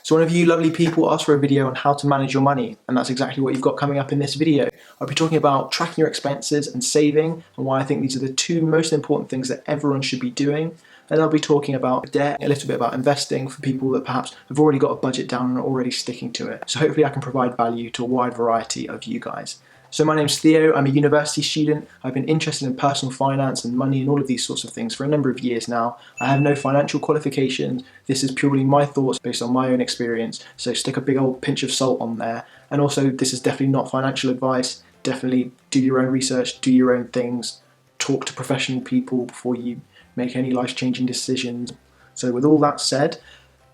So one of you lovely people asked for a video on how to manage your money, and that's exactly what you've got coming up in this video. I'll be talking about tracking your expenses and saving, and why I think these are the two most important things that everyone should be doing. And I'll be talking about debt, a little bit about investing for people that perhaps have already got a budget down and are already sticking to it. So hopefully I can provide value to a wide variety of you guys. So my name's Theo, I'm a university student. I've been interested in personal finance and money and all of these sorts of things for a number of years now. I have no financial qualifications. This is purely my thoughts based on my own experience, so stick a big old pinch of salt on there. And also, this is definitely not financial advice. Definitely do your own research, do your own things, talk to professional people before you make any life-changing decisions. So with all that said,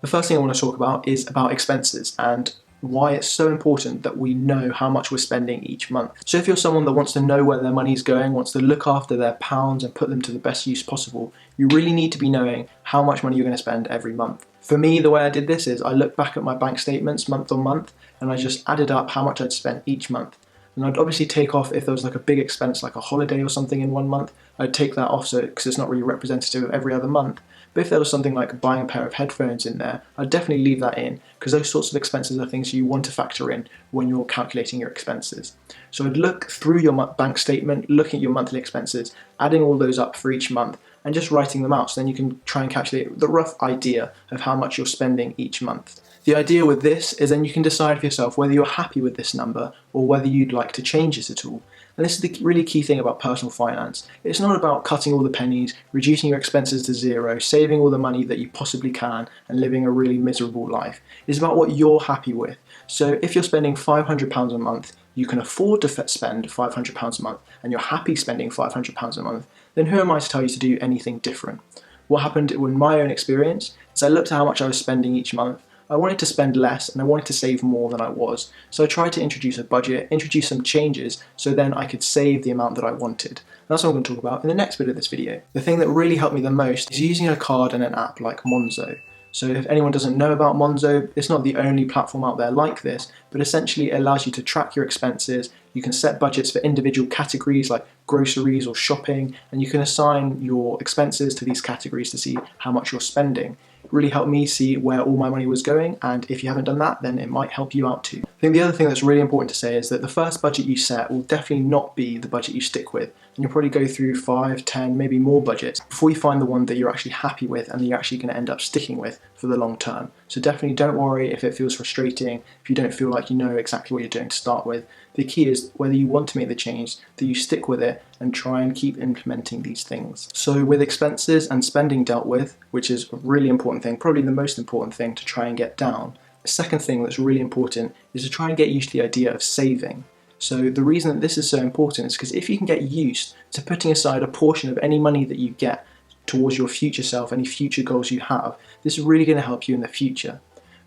the first thing I want to talk about is about expenses and why it's so important that we know how much we're spending each month. So if you're someone that wants to know where their money's going, wants to look after their pounds and put them to the best use possible, you really need to be knowing how much money you're going to spend every month. For me, the way I did this is I looked back at my bank statements month on month and I just added up how much I'd spent each month. And I'd obviously take off if there was like a big expense like a holiday or something in one month, I'd take that off because it's not really representative of every other month. But if there was something like buying a pair of headphones in there, I'd definitely leave that in because those sorts of expenses are things you want to factor in when you're calculating your expenses. So I'd look through your bank statement, looking at your monthly expenses, adding all those up for each month and just writing them out so then you can try and calculate the rough idea of how much you're spending each month. The idea with this is then you can decide for yourself whether you're happy with this number or whether you'd like to change it at all. And this is the really key thing about personal finance. It's not about cutting all the pennies, reducing your expenses to zero, saving all the money that you possibly can and living a really miserable life. It's about what you're happy with. So if you're spending £500 a month, you can afford to spend £500 a month and you're happy spending £500 a month, then who am I to tell you to do anything different? What happened in my own experience is I looked at how much I was spending each month. I wanted to spend less and I wanted to save more than I was. So I tried to introduce a budget, introduce some changes, so then I could save the amount that I wanted. And that's what I'm going to talk about in the next bit of this video. The thing that really helped me the most is using a card and an app like Monzo. So if anyone doesn't know about Monzo, it's not the only platform out there like this, but essentially it allows you to track your expenses. You can set budgets for individual categories like groceries or shopping, and you can assign your expenses to these categories to see how much you're spending. It really helped me see where all my money was going, and if you haven't done that, then it might help you out too. I think the other thing that's really important to say is that the first budget you set will definitely not be the budget you stick with, and you'll probably go through 5, 10, maybe more budgets before you find the one that you're actually happy with and that you're actually going to end up sticking with for the long term. So definitely don't worry if it feels frustrating, if you don't feel like you know exactly what you're doing to start with. The key is whether you want to make the change, that you stick with it and try and keep implementing these things. So with expenses and spending dealt with, which is a really important thing, probably the most important thing to try and get down, the second thing that's really important is to try and get used to the idea of saving. So the reason that this is so important is because if you can get used to putting aside a portion of any money that you get towards your future self, any future goals you have, this is really going to help you in the future.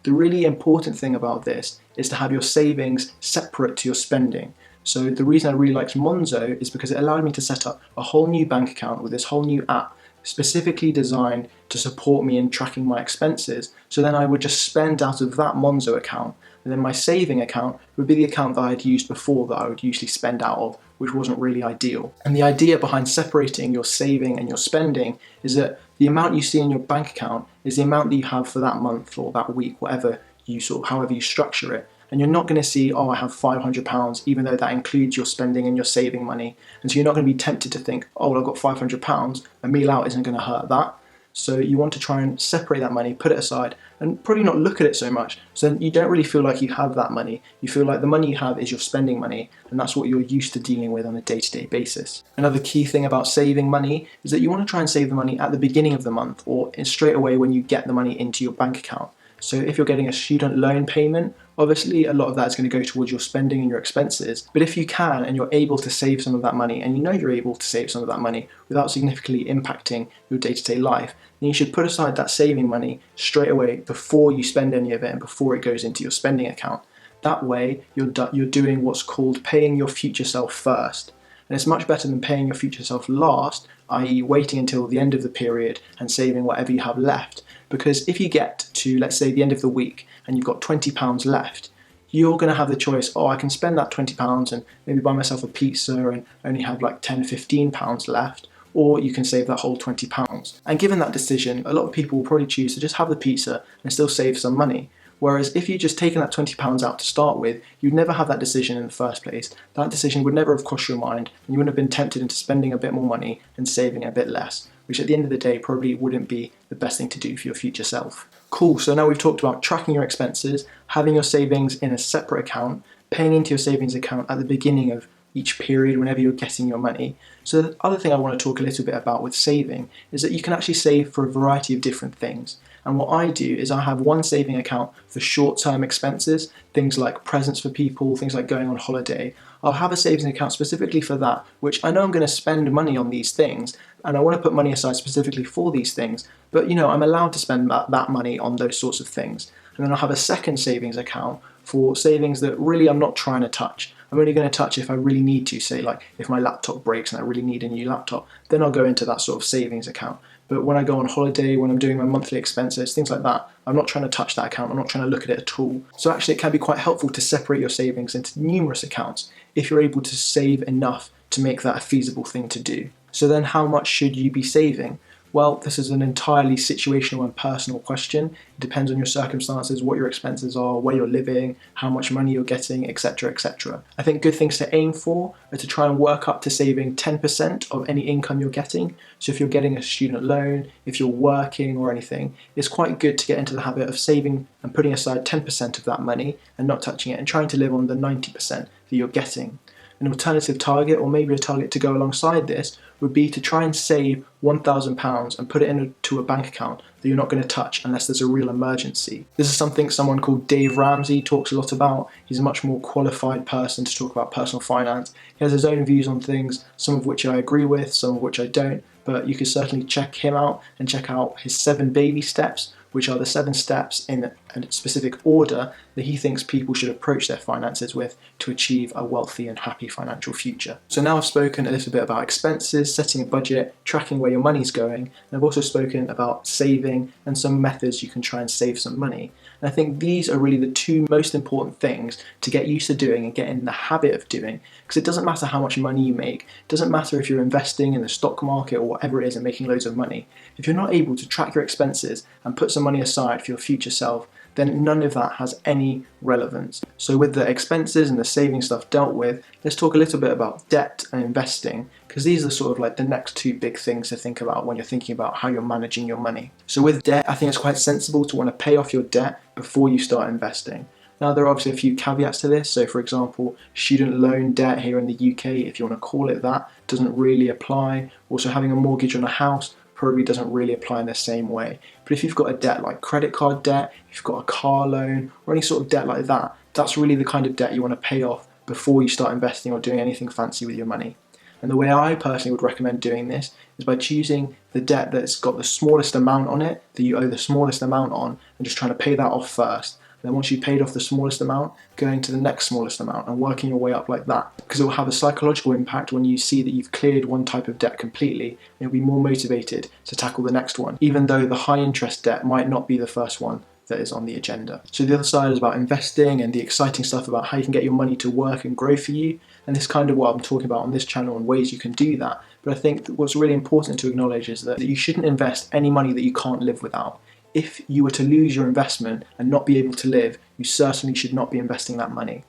The really important thing about this is to have your savings separate to your spending. So the reason I really liked Monzo is because it allowed me to set up a whole new bank account with this whole new app specifically designed to support me in tracking my expenses. So then I would just spend out of that Monzo account, and then my saving account would be the account that I'd used before that I would usually spend out of, which wasn't really ideal. And the idea behind separating your saving and your spending is that the amount you see in your bank account is the amount that you have for that month or that week, however you structure it. And you're not going to see, oh, I have £500, even though that includes your spending and your saving money. And so you're not going to be tempted to think, oh, well, I've got £500, a meal out isn't going to hurt that. So you want to try and separate that money, put it aside, and probably not look at it so much. So you don't really feel like you have that money. You feel like the money you have is your spending money, and that's what you're used to dealing with on a day-to-day basis. Another key thing about saving money is that you want to try and save the money at the beginning of the month or straight away when you get the money into your bank account. So if you're getting a student loan payment, obviously a lot of that is going to go towards your spending and your expenses. But if you can and you're able to save some of that money, and you know you're able to save some of that money without significantly impacting your day-to-day life, then you should put aside that saving money straight away before you spend any of it and before it goes into your spending account. That way you're doing what's called paying your future self first. And it's much better than paying your future self last, i.e. waiting until the end of the period and saving whatever you have left. Because if you get to, let's say, the end of the week and you've got £20 left, you're going to have the choice, oh, I can spend that £20 and maybe buy myself a pizza and only have like £10, £15 left, or you can save that whole £20. And given that decision, a lot of people will probably choose to just have the pizza and still save some money. Whereas if you'd just taken that £20 out to start with, you'd never have that decision in the first place. That decision would never have crossed your mind, and you wouldn't have been tempted into spending a bit more money and saving a bit less, which at the end of the day probably wouldn't be the best thing to do for your future self. Cool, so now we've talked about tracking your expenses, having your savings in a separate account, paying into your savings account at the beginning of each period whenever you're getting your money. So the other thing I want to talk a little bit about with saving is that you can actually save for a variety of different things. And what I do is I have one saving account for short-term expenses, things like presents for people, things like going on holiday. I'll have a savings account specifically for that, which I know I'm going to spend money on these things, and I want to put money aside specifically for these things, but I'm allowed to spend that money on those sorts of things. And then I'll have a second savings account for savings that really I'm not trying to touch. I'm only going to touch if I really need to, say like if my laptop breaks and I really need a new laptop, then I'll go into that sort of savings account. But when I go on holiday, when I'm doing my monthly expenses, things like that, I'm not trying to touch that account, I'm not trying to look at it at all. So actually it can be quite helpful to separate your savings into numerous accounts if you're able to save enough to make that a feasible thing to do. So then how much should you be saving? Well, this is an entirely situational and personal question. It depends on your circumstances, what your expenses are, where you're living, how much money you're getting, etc., etc. I think good things to aim for are to try and work up to saving 10% of any income you're getting. So if you're getting a student loan, if you're working or anything, it's quite good to get into the habit of saving and putting aside 10% of that money and not touching it and trying to live on the 90% that you're getting. An alternative target, or maybe a target to go alongside this, would be to try and save £1,000 and put it into a bank account that you're not going to touch unless there's a real emergency. This is something someone called Dave Ramsey talks a lot about. He's a much more qualified person to talk about personal finance. He has his own views on things, some of which I agree with, some of which I don't, but you can certainly check him out and check out his 7 baby steps, which are the 7 steps in a specific order that he thinks people should approach their finances with to achieve a wealthy and happy financial future. So now I've spoken a little bit about expenses, setting a budget, tracking where your money's going, and I've also spoken about saving and some methods you can try and save some money. And I think these are really the 2 most important things to get used to doing and get in the habit of doing, because it doesn't matter how much money you make, it doesn't matter if you're investing in the stock market or whatever it is and making loads of money. If you're not able to track your expenses and put some money aside for your future self, then none of that has any relevance. So with the expenses and the saving stuff dealt with, let's talk a little bit about debt and investing, because these are sort of like the next 2 big things to think about when you're thinking about how you're managing your money. So with debt, I think it's quite sensible to want to pay off your debt before you start investing. Now there are obviously a few caveats to this, so for example, student loan debt here in the UK, if you want to call it that, doesn't really apply. Also having a mortgage on a house probably doesn't really apply in the same way. But if you've got a debt like credit card debt, if you've got a car loan, or any sort of debt like that, that's really the kind of debt you want to pay off before you start investing or doing anything fancy with your money. And the way I personally would recommend doing this is by choosing the debt that's got the smallest amount on it, that you owe the smallest amount on, and just trying to pay that off first. Then once you've paid off the smallest amount, going to the next smallest amount and working your way up like that. Because it will have a psychological impact when you see that you've cleared one type of debt completely, and you'll be more motivated to tackle the next one, even though the high interest debt might not be the first one that is on the agenda. So the other side is about investing and the exciting stuff about how you can get your money to work and grow for you. And this is kind of what I'm talking about on this channel and ways you can do that. But I think what's really important to acknowledge is that you shouldn't invest any money that you can't live without. If you were to lose your investment and not be able to live, you certainly should not be investing that money.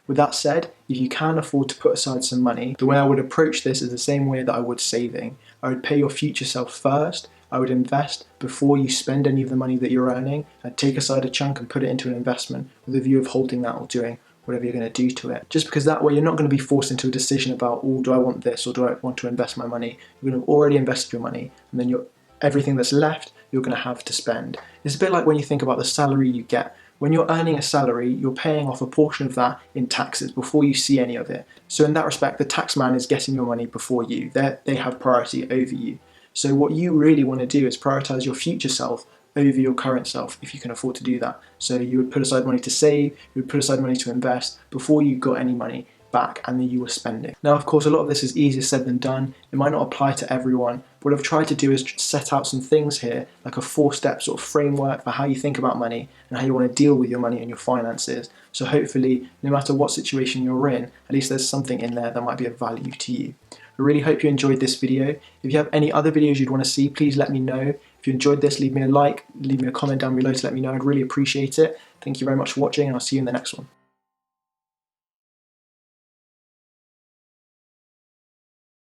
With that said, if you can afford to put aside some money, the way I would approach this is the same way that I would saving. I would pay your future self first. I would invest before you spend any of the money that you're earning. I'd take aside a chunk and put it into an investment with a view of holding that or doing whatever you're going to do to it. Just because that way you're not going to be forced into a decision about, oh, do I want this or do I want to invest my money? You're going to have already invested your money, and then everything that's left you're going to have to spend. It's a bit like when you think about the salary you get. When you're earning a salary, you're paying off a portion of that in taxes before you see any of it. So in that respect, the tax man is getting your money before you. They have priority over you. So what you really want to do is prioritize your future self over your current self, if you can afford to do that. So you would put aside money to save, you would put aside money to invest before you got any money back and then you were spending. Now, of course, a lot of this is easier said than done. It might not apply to everyone. What I've tried to do is set out some things here, like a 4-step sort of framework for how you think about money and how you want to deal with your money and your finances. So hopefully, no matter what situation you're in, at least there's something in there that might be of value to you. I really hope you enjoyed this video. If you have any other videos you'd want to see, please let me know. If you enjoyed this, leave me a like, leave me a comment down below to let me know. I'd really appreciate it. Thank you very much for watching, and I'll see you in the next one.